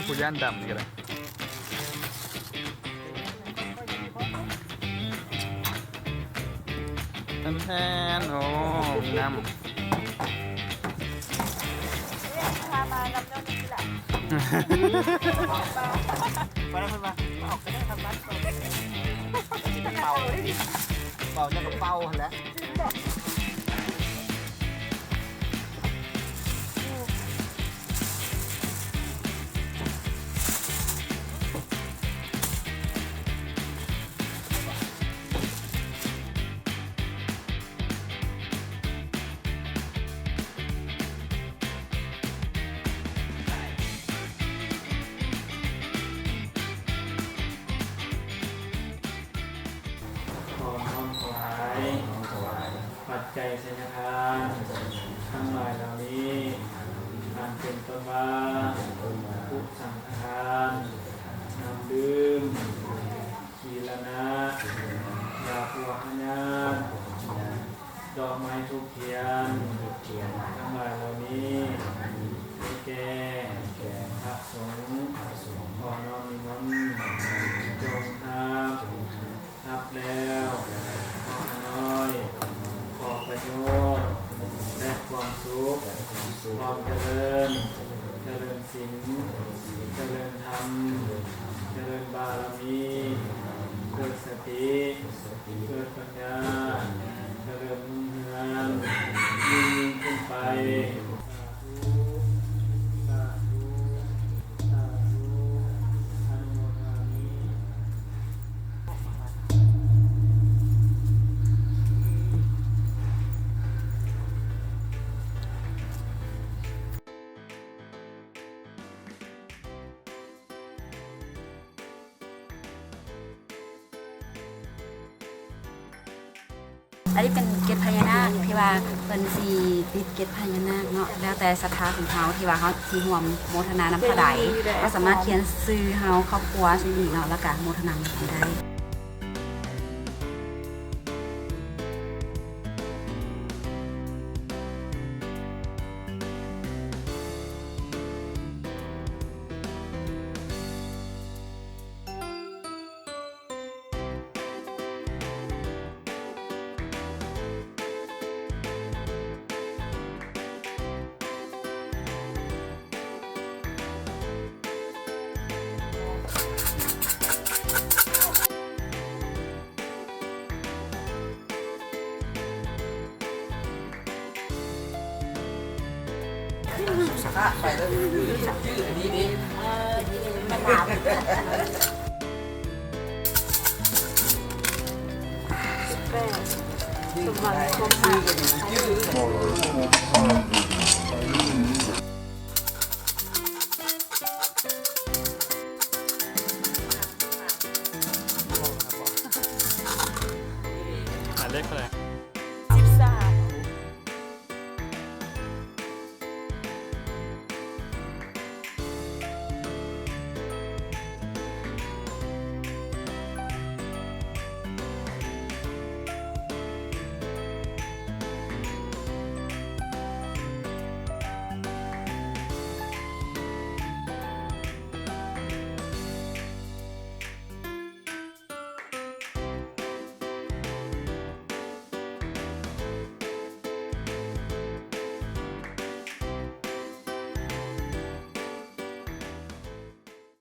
ผู้ย่านดำนี่ก็ได้แทนโอ้มีน้ำ พามากับเจ้านี่แหละ มาได้คนมาออกไปได้ทำบ้านเป่าเป่าจะกับเป่าแล้วปัจจัยสัญญาทั้งหลายเหล่านี้การเป็นต้นว่าผู้สังฆทานน้ำดื่มขีลนะยาปัวขญาดอกไม้ทุกเทียนทั้งหลายเหล่านี้ได้แก่พระสงฆ์ขอน้อมนิมนต์จงนับแล้วขอน้อยขอประโยชน์และความสุขความเจริญศีลเจริญธรรมเจริญบารมีเกิดสติเกิดปัญญาเจริญรุ่งเรืองยิ่งขึ้นไปสาธุสาธุอนุโมทามิ อันนี้เป็นเกศพญานาคที่ว่าเป็นสีติดเกศพญานาคเนาะแล้วแต่ศรัทธาของเขาที่ว่าเขาที่ห่วมโมทนาน้ำพระใดก็สามารถเขียนซื้อเฮาครอบครัวซื้อหนีเนาะแล้วก็โมทนาน้ำได้ ไปแล้วชื่อนี้ดิ มันหนาวสมบัติคมค่ะ ชื่อ